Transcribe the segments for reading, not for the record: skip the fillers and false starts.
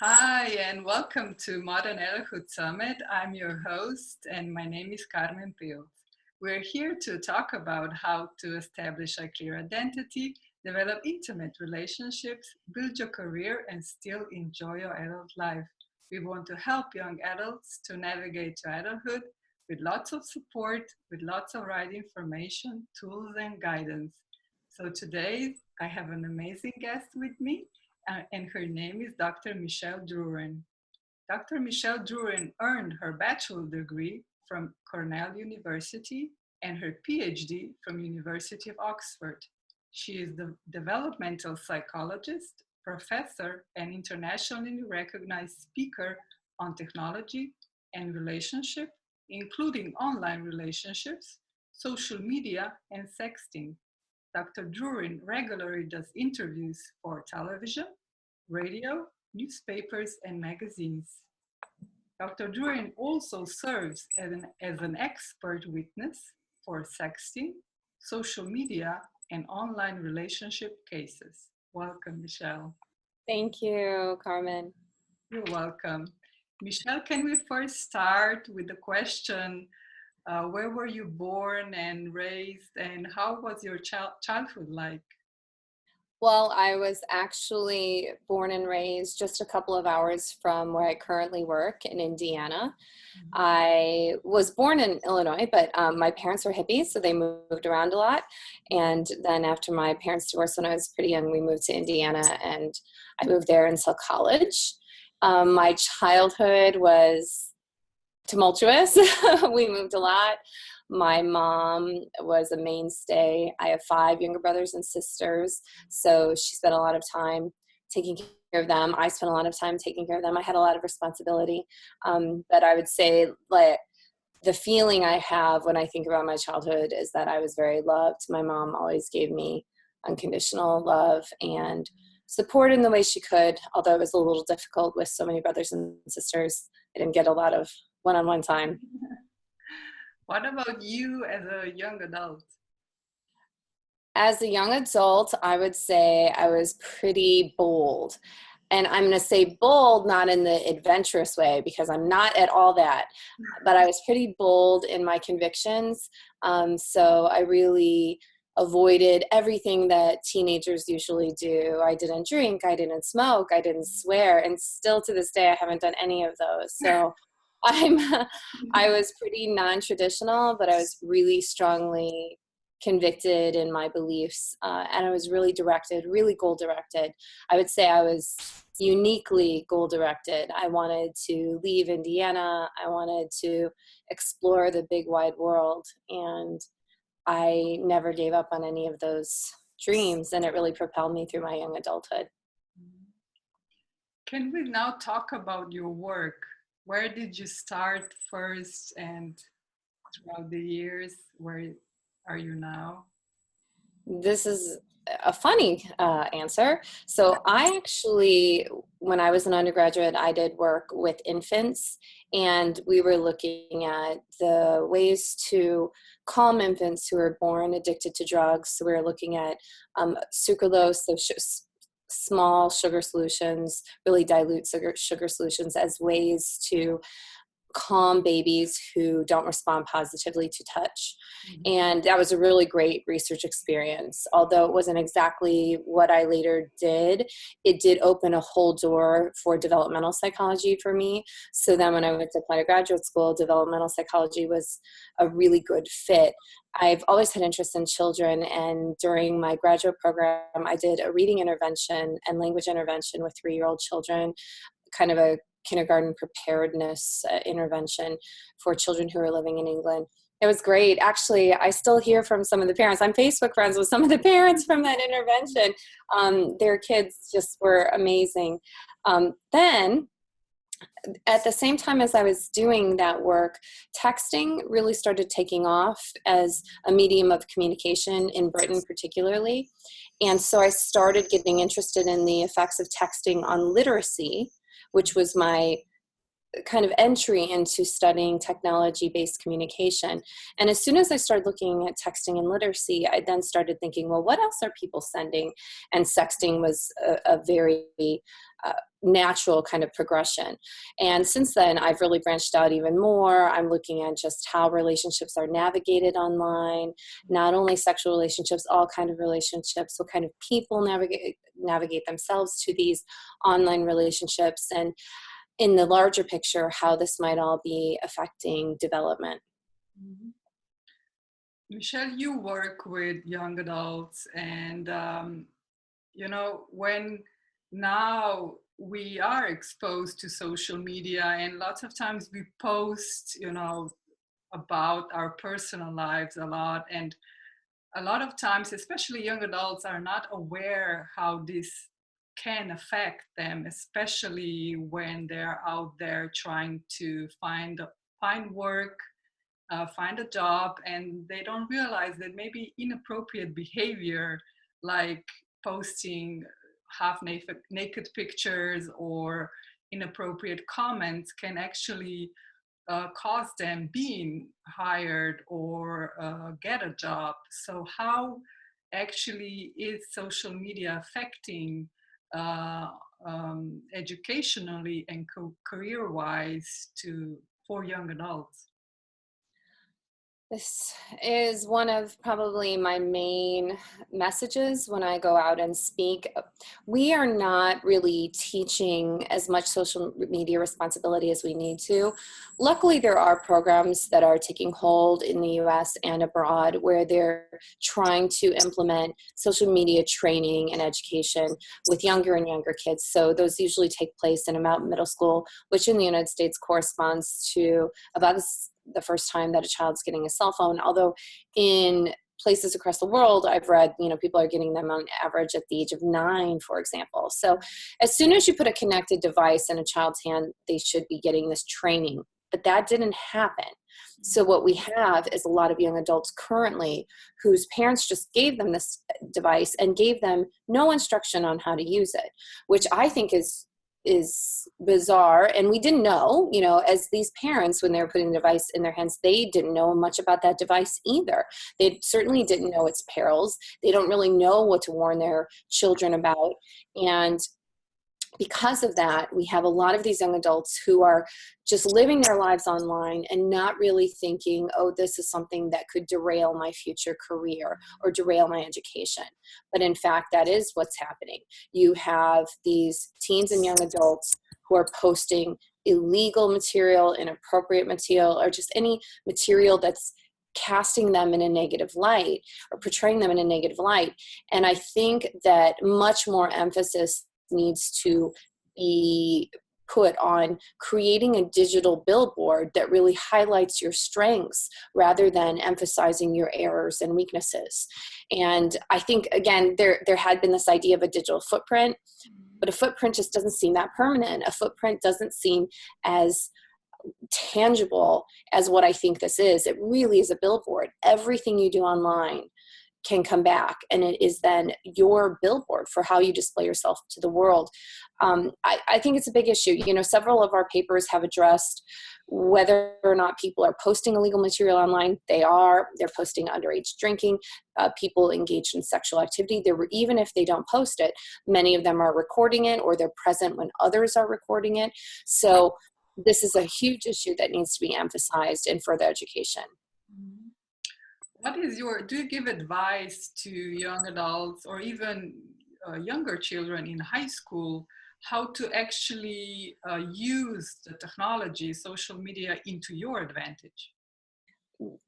Hi, and welcome to Modern Adulthood Summit. I'm your host, and my name is Carmen Pilt. We're here to talk about how to establish a clear identity, develop intimate relationships, build your career, and still enjoy your adult life. We want to help young adults to navigate to adulthood with lots of support, with lots of right information, tools, and guidance. So today, I have an amazing guest with me and her name is Dr. Michelle Drouin. Dr. Michelle Drouin earned her bachelor degree from Cornell University and her PhD from University of Oxford. She is the developmental psychologist, professor, and internationally recognized speaker on technology and relationship, including online relationships, social media, and sexting. Dr. Drouin regularly does interviews for television, radio, newspapers, and magazines. Dr. Drouin also serves as an expert witness for sexting, social media, and online relationship cases. Welcome, Michelle. Thank you, Carmen. You're welcome. Michelle, can we first start with the question, where were you born and raised, and how was your childhood like? Well, I was actually born and raised just a couple of hours from where I currently work in Indiana. I was born in Illinois, but my parents were hippies, so they moved around a lot. And then after my parents divorced when I was pretty young, we moved to Indiana, and I moved there until college. My childhood was tumultuous. We moved a lot. My mom was a mainstay. I have 5 younger brothers and sisters, so she spent a lot of time taking care of them. I spent a lot of time taking care of them. I had a lot of responsibility, but I would say, like, the feeling I have when I think about my childhood is that I was very loved. My mom always gave me unconditional love and support in the way she could, although it was a little difficult with so many brothers and sisters. I didn't get a lot of one-on-one time. What about you as a young adult? As a young adult, I would say I was pretty bold. And I'm going to say bold, not in the adventurous way, because I'm not at all that. But I was pretty bold in my convictions. So I really avoided everything that teenagers usually do. I didn't drink, I didn't smoke, I didn't swear. And still to this day, I haven't done any of those. So I'm, I was pretty non-traditional, but I was really strongly convicted in my beliefs, and I was really directed, really goal directed. I would say I was uniquely goal directed. I wanted to leave Indiana. I wanted to explore the big wide world, and I never gave up on any of those dreams, and it really propelled me through my young adulthood. Can we now talk about your work? Where did you start first and throughout the years? Where are you now? This is a funny answer. So I actually, when I was an undergraduate, I did work with infants, and we were looking at the ways to calm infants who are born addicted to drugs. So we were looking at sucralose, so small sugar solutions, really dilute sugar solutions as ways to calm babies who don't respond positively to touch. And that was a really great research experience. Although it wasn't exactly what I later did, it did open a whole door for developmental psychology for me. So then when I went to apply to graduate school, developmental psychology was a really good fit. I've always had interest in children, and during my graduate program, I did a reading intervention and language intervention with 3-year-old children, kind of a kindergarten preparedness intervention for children who are living in England. It was great. Actually, I still hear from some of the parents. I'm Facebook friends with some of the parents from that intervention. Their kids just were amazing. Then, at the same time as I was doing that work, texting really started taking off as a medium of communication in Britain particularly. And so I started getting interested in the effects of texting on literacy, which was my kind of entry into studying technology-based communication. And as soon as I started looking at texting and literacy, I then started thinking, well, what else are people sending? And sexting was a very natural kind of progression. And since then, I've really branched out even more. I'm looking at just how relationships are navigated online, not only sexual relationships, all kind of relationships, what kind of people navigate themselves to these online relationships, and in the larger picture, how this might all be affecting development. Mm-hmm. Michelle, you work with young adults, and when now we are exposed to social media, and lots of times we post, about our personal lives a lot, and a lot of times, especially young adults, are not aware how this can affect them, especially when they're out there trying to find work, find a job, and they don't realize that maybe inappropriate behavior, like posting half naked pictures or inappropriate comments, can actually cause them being hired or get a job. So how actually is social media affecting uh, educationally and career-wise for young adults? This is one of probably my main messages when I go out and speak. We are not really teaching as much social media responsibility as we need to. Luckily, there are programs that are taking hold in the US and abroad where they're trying to implement social media training and education with younger and younger kids. So those usually take place in about middle school, which in the United States corresponds to about the first time that a child's getting a cell phone, although in places across the world, I've read, people are getting them on average at the age of 9, for example. So as soon as you put a connected device in a child's hand, they should be getting this training. But that didn't happen. So what we have is a lot of young adults currently whose parents just gave them this device and gave them no instruction on how to use it, which I think is bizarre. And we didn't know, as these parents, when they were putting the device in their hands, they didn't know much about that device either. They certainly didn't know its perils. They don't really know what to warn their children about. And because of that, we have a lot of these young adults who are just living their lives online and not really thinking, oh, this is something that could derail my future career or derail my education. But in fact, that is what's happening. You have these teens and young adults who are posting illegal material, inappropriate material, or just any material that's casting them in a negative light or portraying them in a negative light. And I think that much more emphasis needs to be put on creating a digital billboard that really highlights your strengths rather than emphasizing your errors and weaknesses. And I think, again, there had been this idea of a digital footprint, but a footprint just doesn't seem that permanent. A footprint doesn't seem as tangible as what I think this is. It really is a billboard. Everything you do online can come back, and it is then your billboard for how you display yourself to the world. I think it's a big issue. Several of our papers have addressed whether or not people are posting illegal material online. They're posting underage drinking, people engaged in sexual activity. Even if they don't post it, many of them are recording it, or they're present when others are recording it. So this is a huge issue that needs to be emphasized in further education. Do you give advice to young adults or even younger children in high school how to actually use the technology, social media, into your advantage?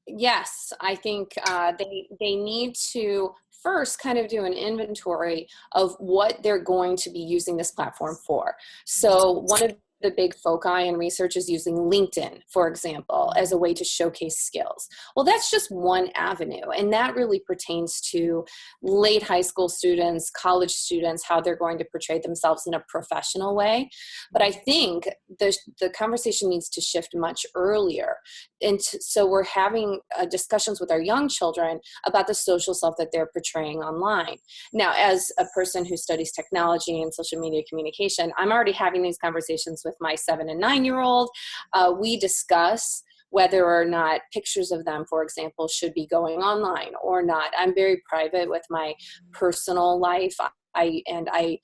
Yes, I think they need to first kind of do an inventory of what they're going to be using this platform for. So one of the big foci in research is using LinkedIn, for example, as a way to showcase skills. Well, that's just one avenue, and that really pertains to late high school students, college students, how they're going to portray themselves in a professional way. But I think the conversation needs to shift much earlier. And so we're having discussions with our young children about the social self that they're portraying online. Now, as a person who studies technology and social media communication, I'm already having these conversations with with my 7 and 9-year-old. We discuss whether or not pictures of them, for example, should be going online or not. I'm very private with my personal life. I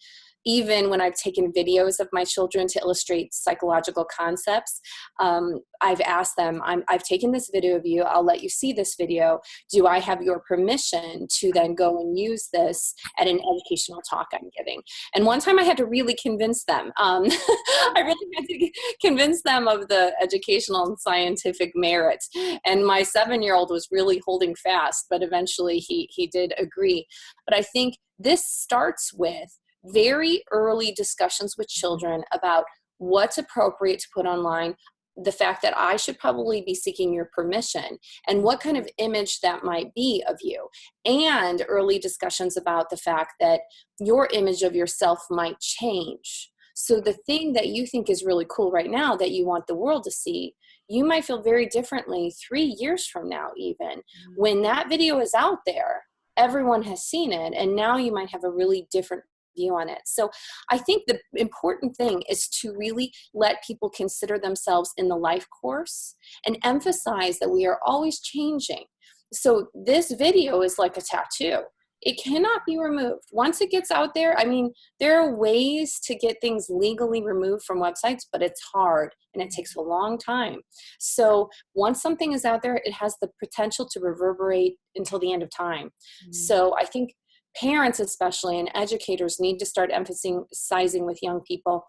even when I've taken videos of my children to illustrate psychological concepts, I've asked them, I've taken this video of you, I'll let you see this video. Do I have your permission to then go and use this at an educational talk I'm giving? And one time I had to really convince them. I really had to convince them of the educational and scientific merit. And my 7-year-old was really holding fast, but eventually he did agree. But I think this starts with very early discussions with children about what's appropriate to put online, the fact that I should probably be seeking your permission, and what kind of image that might be of you, and early discussions about the fact that your image of yourself might change. So the thing that you think is really cool right now that you want the world to see, you might feel very differently 3 years from now even. When that video is out there, everyone has seen it, and now you might have a really different view on it. So I think the important thing is to really let people consider themselves in the life course and emphasize that we are always changing. So this video is like a tattoo. It cannot be removed. Once it gets out there, I mean, there are ways to get things legally removed from websites, but it's hard and it takes a long time. So once something is out there, it has the potential to reverberate until the end of time. So I think parents especially and educators need to start emphasizing with young people,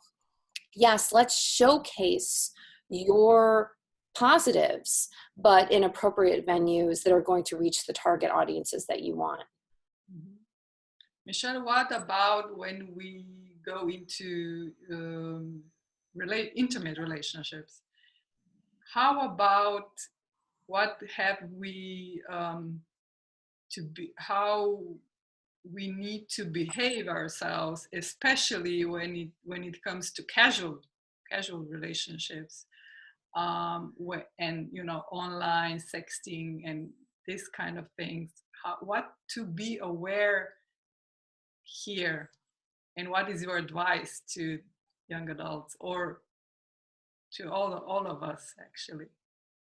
yes, let's showcase your positives, but in appropriate venues that are going to reach the target audiences that you want. Michelle, what about when we go into intimate relationships? How about what have we how we need to behave ourselves, especially when it comes to casual relationships, and online sexting and this kind of things. What to be aware here, and what is your advice to young adults or to all of us actually?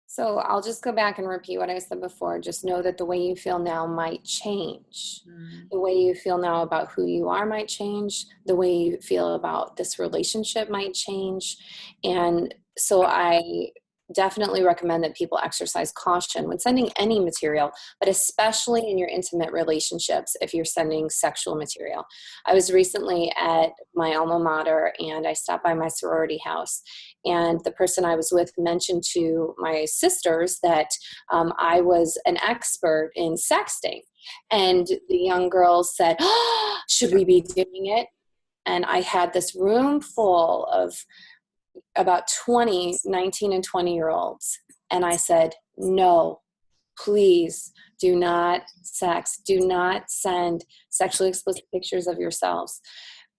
So I'll just go back and repeat what I said before. Just know that the way you feel now might change. The way you feel now about who you are might change. The way you feel about this relationship might change. And so I definitely recommend that people exercise caution when sending any material, but especially in your intimate relationships if you're sending sexual material. I was recently at my alma mater and I stopped by my sorority house, and the person I was with mentioned to my sisters that I was an expert in sexting. And the young girls said, "Oh, should we be doing it?" And I had this room full of about 20, 19 and 20-year-olds. And I said, no, please do not sext. Do not send sexually explicit pictures of yourselves.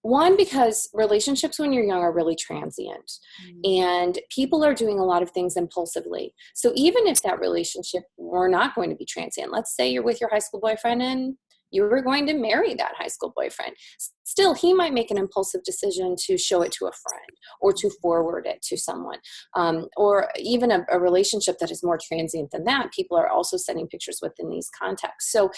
One, because relationships when you're young are really transient, and people are doing a lot of things impulsively. So even if that relationship were not going to be transient, let's say you're with your high school boyfriend and you were going to marry that high school boyfriend, still he might make an impulsive decision to show it to a friend or to forward it to someone, or even a relationship that is more transient than that. People are also sending pictures within these contexts. So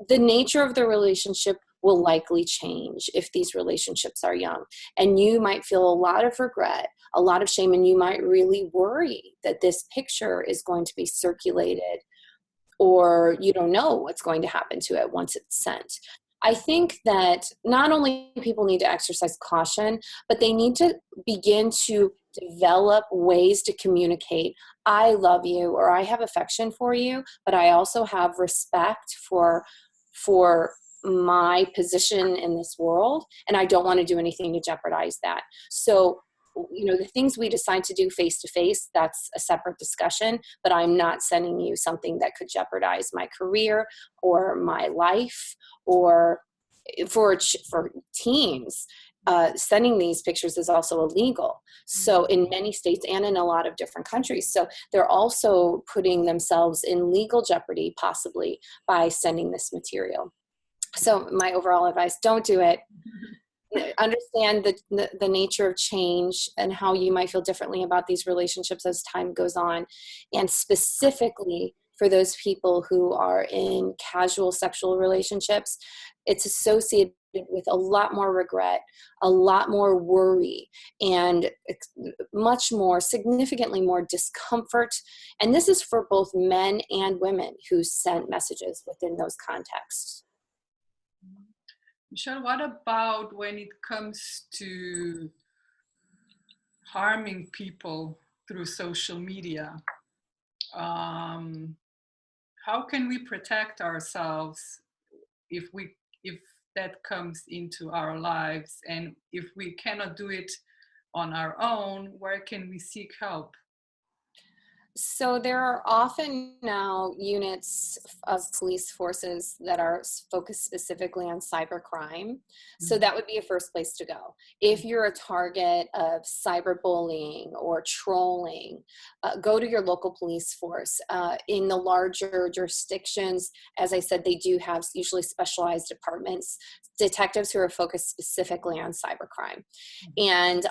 the nature of the relationship will likely change if these relationships are young. And you might feel a lot of regret, a lot of shame, and you might really worry that this picture is going to be circulated, or you don't know what's going to happen to it once it's sent. I think that not only people need to exercise caution, but they need to begin to develop ways to communicate, I love you, or I have affection for you, but I also have respect for my position in this world, and I don't want to do anything to jeopardize that. So, the things we decide to do face to face, that's a separate discussion, but I'm not sending you something that could jeopardize my career or my life. Or for teens, sending these pictures is also illegal. So in many states and in a lot of different countries. So they're also putting themselves in legal jeopardy, possibly, by sending this material. So my overall advice, don't do it. understand the nature of change and how you might feel differently about these relationships as time goes on. And specifically for those people who are in casual sexual relationships, it's associated with a lot more regret, a lot more worry, and much more, significantly more discomfort. And this is for both men and women who sent messages within those contexts. Michelle, what about when it comes to harming people through social media? How can we protect ourselves if that comes into our lives, and if we cannot do it on our own, where can we seek help? So there are often now units of police forces that are focused specifically on cybercrime. So that would be a first place to go. If you're a target of cyberbullying or trolling, go to your local police force. In the larger jurisdictions, as I said, they do have usually specialized departments, detectives who are focused specifically on cybercrime. And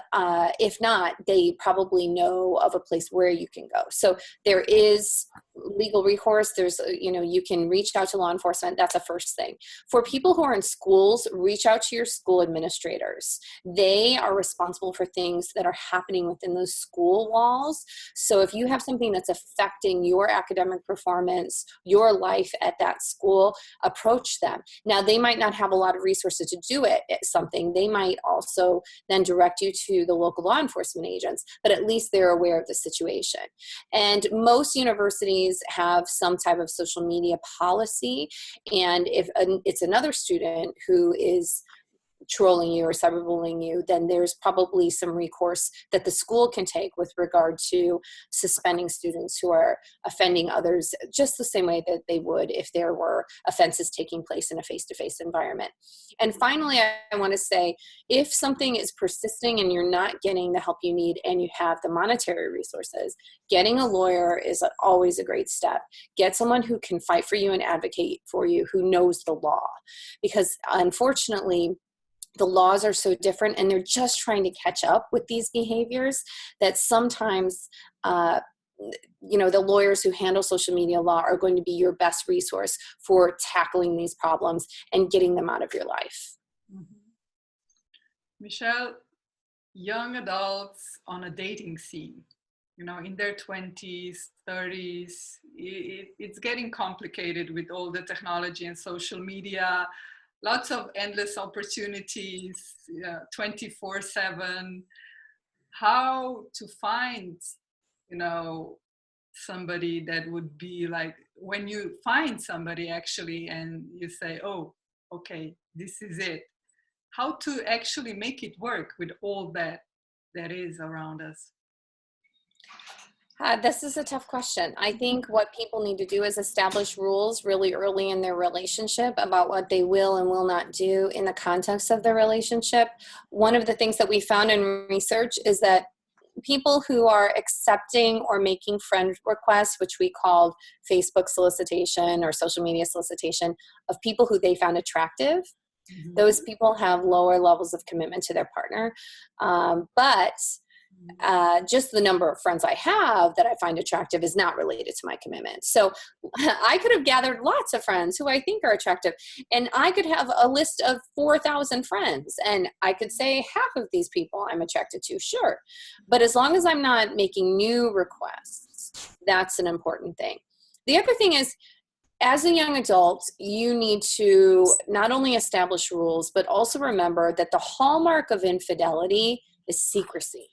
if not, they probably know of a place where you can go. So there is legal recourse. There's, you can reach out to law enforcement. That's the first thing. For people who are in schools, reach out to your school administrators. They are responsible for things that are happening within those school walls. So if you have something that's affecting your academic performance, your life at that school, approach them. Now, they might not have a lot of resources to do it at something. They might also then direct you to the local law enforcement agents, but at least they're aware of the situation. And most universities have some type of social media policy. And if it's another student who is trolling you or cyberbullying you, then there's probably some recourse that the school can take with regard to suspending students who are offending others just the same way that they would if there were offenses taking place in a face-to-face environment. And finally, I want to say, if something is persisting and you're not getting the help you need and you have the monetary resources, getting a lawyer is always a great step. Get someone who can fight for you and advocate for you, who knows the law. Because unfortunately, the laws are so different and they're just trying to catch up with these behaviors that sometimes, the lawyers who handle social media law are going to be your best resource for tackling these problems and getting them out of your life. Mm-hmm. Michelle, young adults on a dating scene, in their 20s, 30s, it's getting complicated with all the technology and social media. Lots of endless opportunities, 24/7. How to find, somebody that would be like, when you find somebody actually and you say, oh, okay, this is it. How to actually make it work with all that is around us. This is a tough question. I think what people need to do is establish rules really early in their relationship about what they will and will not do in the context of their relationship. One of the things that we found in research is that people who are accepting or making friend requests, which we called Facebook solicitation or social media solicitation, of people who they found attractive, those people have lower levels of commitment to their partner. But just the number of friends I have that I find attractive is not related to my commitment. So I could have gathered lots of friends who I think are attractive, and I could have a list of 4,000 friends, and I could say half of these people I'm attracted to, sure. But as long as I'm not making new requests, that's an important thing. The other thing is, as a young adult, you need to not only establish rules, but also remember that the hallmark of infidelity is secrecy.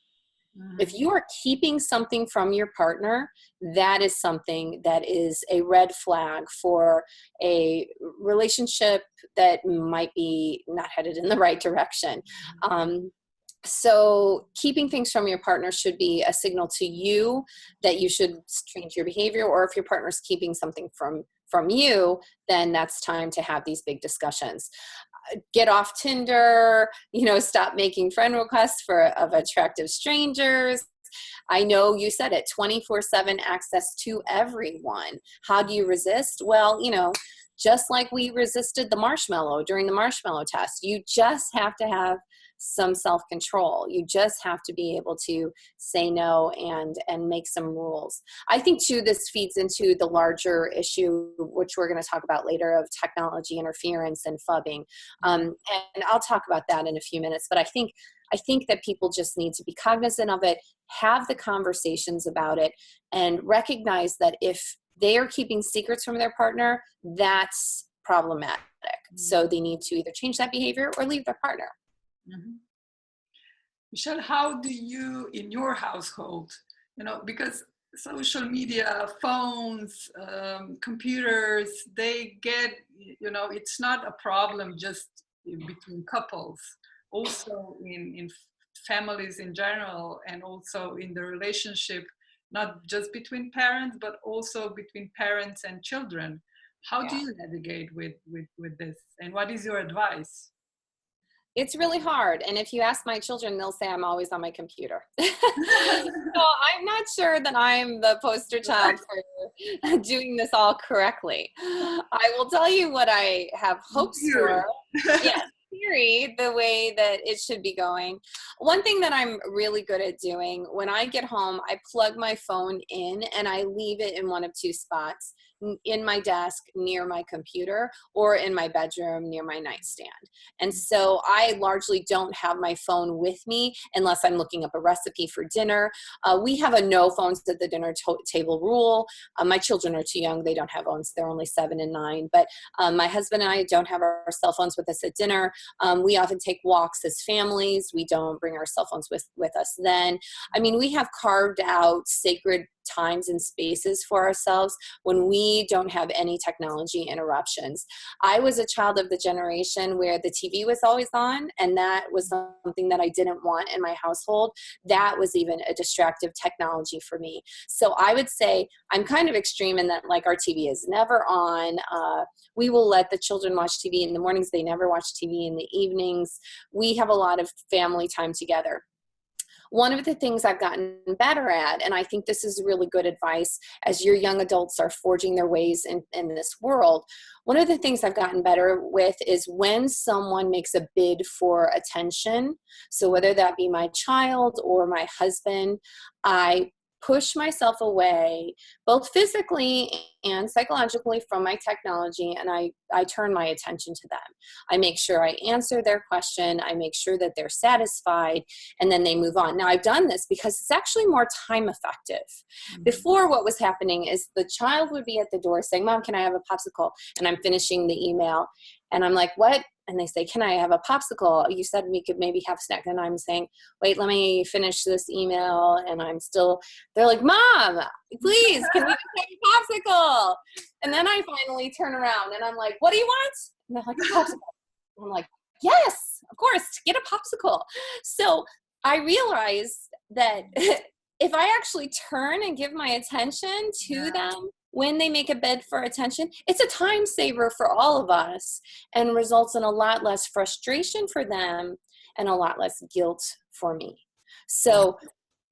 If you are keeping something from your partner, that is something that is a red flag for a relationship that might be not headed in the right direction. So keeping things from your partner should be a signal to you that you should change your behavior, or if your partner's keeping something from you, then that's time to have these big discussions. Get off Tinder, stop making friend requests of attractive strangers. I know you said it, 24/7 access to everyone. How do you resist? Well, just like we resisted the marshmallow during the marshmallow test, you just have to have some self-control. You just have to be able to say no and make some rules. I think too, this feeds into the larger issue, which we're going to talk about later, of technology interference and phubbing. And I'll talk about that in a few minutes, but I think that people just need to be cognizant of it, have the conversations about it, and recognize that if they are keeping secrets from their partner, that's problematic. So they need to either change that behavior or leave their partner. Mm-hmm. Michelle, how do you, in your household, because social media, phones, computers, they get, it's not a problem just between couples, also in families in general, and also in the relationship, not just between parents, but also between parents and children. How do you navigate with this? And what is your advice? It's really hard. And if you ask my children, they'll say I'm always on my computer. So I'm not sure that I'm the poster child for doing this all correctly. I will tell you what I have hopes for. Yes, theory, the way that it should be going. One thing that I'm really good at doing, when I get home, I plug my phone in and I leave it in one of two spots, in my desk near my computer, or in my bedroom near my nightstand. And so I largely don't have my phone with me unless I'm looking up a recipe for dinner. We have a no phones at the dinner table rule. My children are too young. They don't have phones. They're only 7 and 9. But my husband and I don't have our cell phones with us at dinner. We often take walks as families. We don't bring our cell phones with us then. I mean, we have carved out sacred times and spaces for ourselves when we don't have any technology interruptions. I was a child of the generation where the TV was always on, and that was something that I didn't want in my household. That was even a distractive technology for me. So I would say I'm kind of extreme in that, like, our TV is never on. We will let the children watch TV in the mornings. They never watch TV in the evenings. We have a lot of family time together. One of the things I've gotten better at, and I think this is really good advice as your young adults are forging their ways in this world, one of the things I've gotten better with is when someone makes a bid for attention, so whether that be my child or my husband, I push myself away, both physically and psychologically, from my technology, and I turn my attention to them. I make sure I answer their question, I make sure that they're satisfied, and then they move on. Now, I've done this because it's actually more time effective. Before, what was happening is the child would be at the door saying, "Mom, can I have a popsicle?" And I'm finishing the email, and I'm like, "What?" And they say, "Can I have a popsicle? You said we could maybe have a snack." And I'm saying, "Wait, let me finish this email." And they're like, "Mom, please, can we just have a popsicle?" And then I finally turn around and I'm like, "What do you want?" And they're like, "A popsicle." And I'm like, "Yes, of course, get a popsicle." So I realized that if I actually turn and give my attention to them when they make a bid for attention, it's a time saver for all of us and results in a lot less frustration for them and a lot less guilt for me. So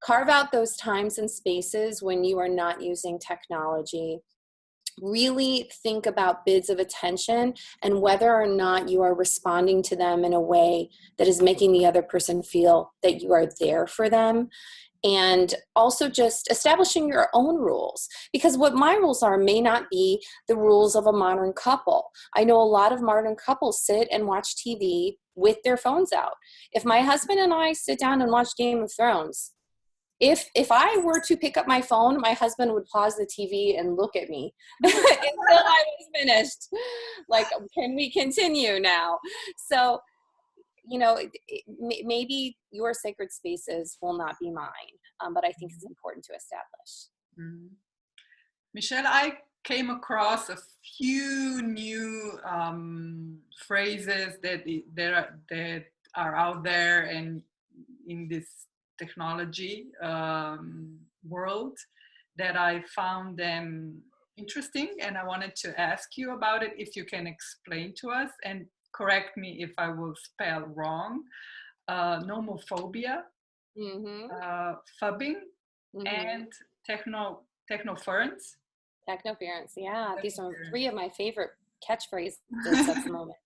carve out those times and spaces when you are not using technology. Really think about bids of attention and whether or not you are responding to them in a way that is making the other person feel that you are there for them. And also just establishing your own rules, because what my rules are may not be the rules of a modern couple. I know a lot of modern couples sit and watch TV with their phones out. If my husband and I sit down and watch Game of Thrones, if I were to pick up my phone, my husband would pause the TV and look at me until I was finished. Like, can we continue now? So, maybe your sacred spaces will not be mine, but I think it's important to establish. Mm-hmm. Michelle, I came across a few new phrases that are out there and in this technology world that I found them interesting, and I wanted to ask you about it, if you can explain to us, and correct me if I will spell wrong. Nomophobia, phubbing, and technoference. Technoference, yeah. These are 3 of my favorite catchphrases at the moment.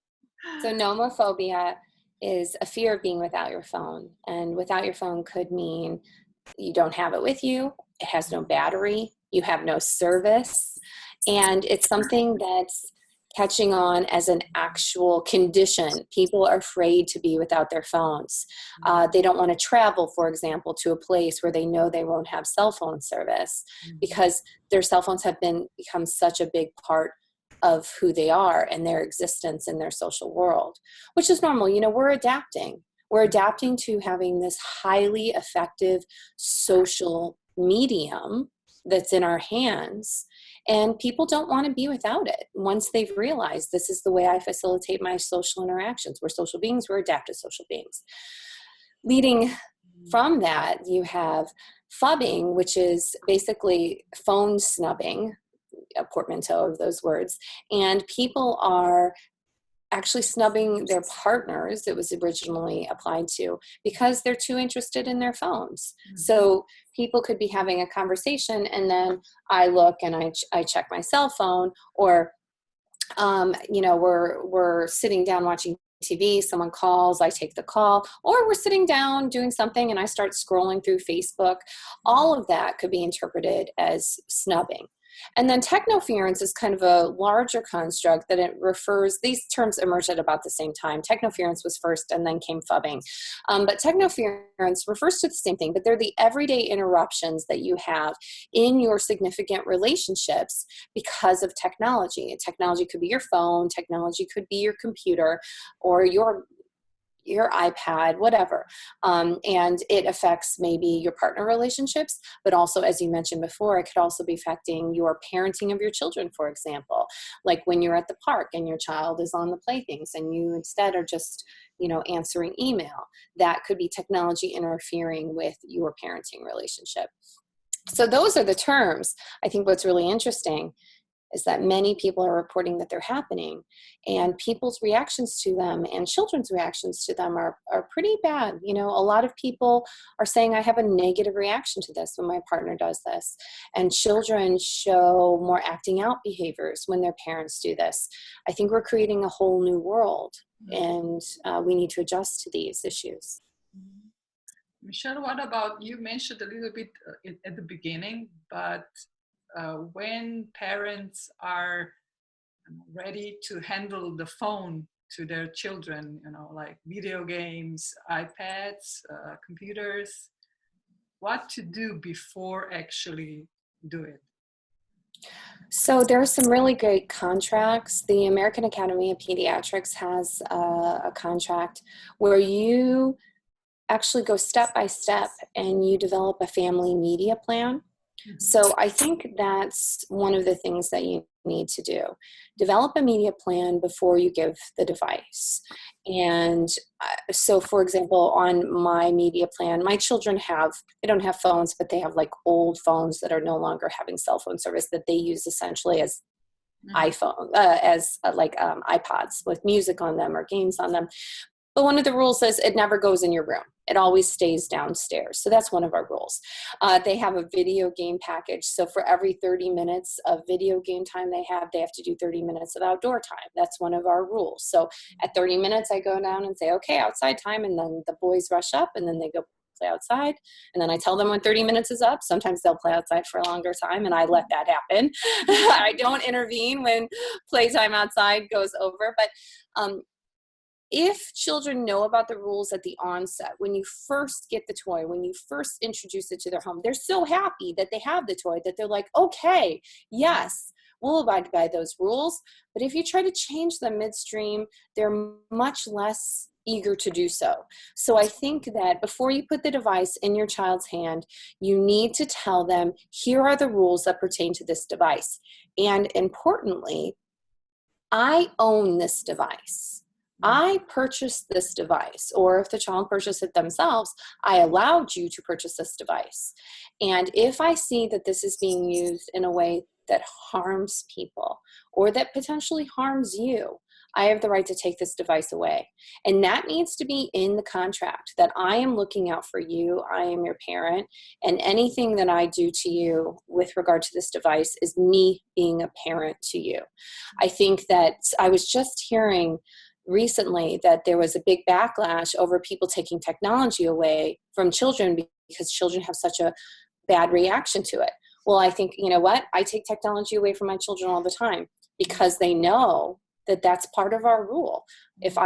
So nomophobia is a fear of being without your phone. And without your phone could mean you don't have it with you, it has no battery, you have no service, and it's something that's catching on as an actual condition. People are afraid to be without their phones. They don't want to travel, for example, to a place where they know they won't have cell phone service because their cell phones have become such a big part of who they are and their existence in their social world, which is normal. You know, we're adapting. We're adapting to having this highly effective social medium that's in our hands, and people don't want to be without it once they've realized this is the way I facilitate my social interactions. We're social beings, we're adaptive social beings. Leading from that, you have phubbing, which is basically phone snubbing, a portmanteau of those words, and people are actually snubbing their partners it was originally applied to because they're too interested in their phones. So people could be having a conversation and then I look and I check my cell phone, or you know, we're sitting down watching TV, someone calls, I take the call, or we're sitting down doing something and I start scrolling through Facebook. All of that could be interpreted as snubbing. And then technoference is kind of a larger construct that it refers, these terms emerged at about the same time. Technoference was first and then came phubbing. But technoference refers to the same thing, but they're the everyday interruptions that you have in your significant relationships because of technology. And technology could be your phone, technology could be your computer, or your iPad, whatever. And it affects maybe your partner relationships, but also, as you mentioned before, it could also be affecting your parenting of your children, for example. Like when you're at the park and your child is on the playthings and you instead are just, you know, answering email. That could be technology interfering with your parenting relationship. So those are the terms. I think what's really interesting is that many people are reporting that they're happening, and people's reactions to them and children's reactions to them are pretty bad. You know, a lot of people are saying, I have a negative reaction to this when my partner does this. And children show more acting out behaviors when their parents do this. I think we're creating a whole new world, and we need to adjust to these issues. Michelle, what about, you mentioned a little bit at the beginning, but when parents are ready to handle the phone to their children, you know, like video games, iPads, computers, what to do before actually do it? So there are some really great contracts. The American Academy of Pediatrics has a contract where you actually go step by step and you develop a family media plan. So I think that's one of the things that you need to do. Develop a media plan before you give the device. And so, for example, on my media plan, my children they don't have phones, but they have like old phones that are no longer having cell phone service that they use essentially as iPhone, iPods with music on them or games on them. But one of the rules says it never goes in your room. It always stays downstairs. So that's one of our rules. They have a video game package. So for every 30 minutes of video game time they have to do 30 minutes of outdoor time. That's one of our rules. So at 30 minutes, I go down and say, okay, outside time. And then the boys rush up and then they go play outside. And then I tell them when 30 minutes is up. Sometimes they'll play outside for a longer time and I let that happen. I don't intervene when playtime outside goes over. But if children know about the rules at the onset, when you first get the toy, when you first introduce it to their home, they're so happy that they have the toy that they're like, okay, yes, we'll abide by those rules. But if you try to change them midstream, they're much less eager to do so. So I think that before you put the device in your child's hand, you need to tell them, here are the rules that pertain to this device. And importantly, I own this device. I purchased this device, or if the child purchased it themselves, I allowed you to purchase this device. And if I see that this is being used in a way that harms people or that potentially harms you, I have the right to take this device away. And that needs to be in the contract, that I am looking out for you, I am your parent, and anything that I do to you with regard to this device is me being a parent to you. I think that I was just hearing recently that there was a big backlash over people taking technology away from children because children have such a bad reaction to it. Well, I think, you know what? I take technology away from my children all the time because they know that that's part of our rule. If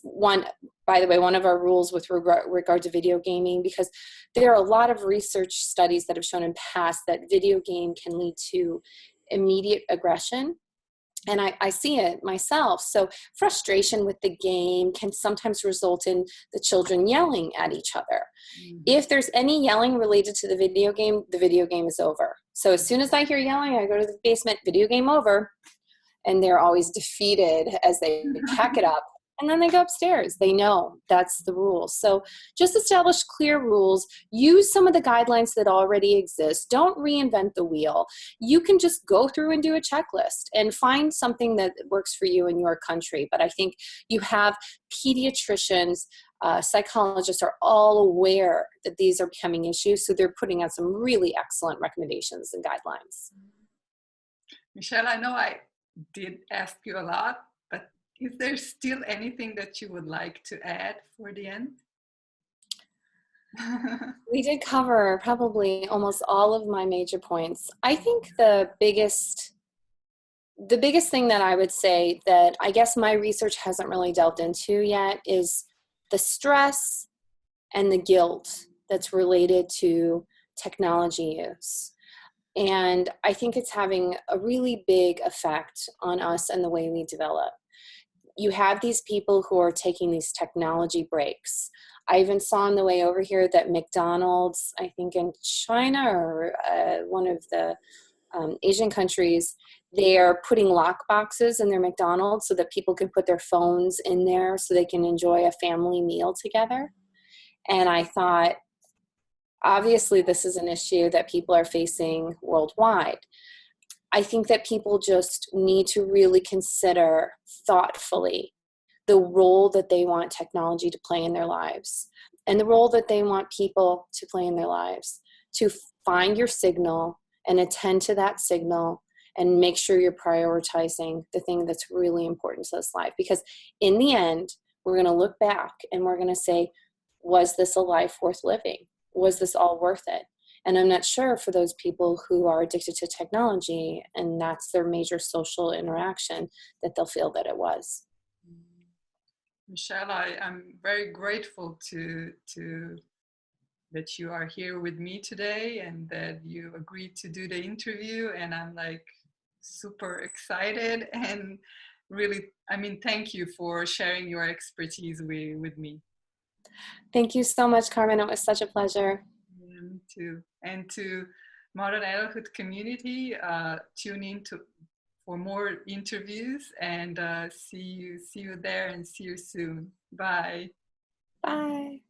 one, by the way, one of our rules with regard to video gaming, because there are a lot of research studies that have shown in past that video game can lead to immediate aggression. And I see it myself. So frustration with the game can sometimes result in the children yelling at each other. If there's any yelling related to the video game is over. So as soon as I hear yelling, I go to the basement, video game over. And they're always defeated as they pack it up. And then they go upstairs. They know that's the rule. So just establish clear rules. Use some of the guidelines that already exist. Don't reinvent the wheel. You can just go through and do a checklist and find something that works for you in your country. But I think you have pediatricians, psychologists are all aware that these are becoming issues. So they're putting out some really excellent recommendations and guidelines. Michelle, I know I did ask you a lot, but is there still anything that you would like to add for the end? We did cover probably almost all of my major points. I think the biggest thing that I would say that I guess my research hasn't really delved into yet is the stress and the guilt that's related to technology use. And I think it's having a really big effect on us and the way we develop. You have these people who are taking these technology breaks. I even saw on the way over here that McDonald's, I think in China or one of the Asian countries, they are putting lock boxes in their McDonald's so that people can put their phones in there so they can enjoy a family meal together. And I thought, obviously, this is an issue that people are facing worldwide. I think that people just need to really consider thoughtfully the role that they want technology to play in their lives and the role that they want people to play in their lives, to find your signal and attend to that signal and make sure you're prioritizing the thing that's really important to this life. Because in the end, we're going to look back and we're going to say, was this a life worth living? Was this all worth it? And I'm not sure for those people who are addicted to technology and that's their major social interaction that they'll feel that it was. Michelle, I'm very grateful to that you are here with me today and that you agreed to do the interview. And I'm like super excited and really, thank you for sharing your expertise with me. Thank you so much, Carmen. It was such a pleasure. Yeah, me too. And to Modern Adulthood community, tune in for more interviews and see you there and see you soon. Bye. Bye.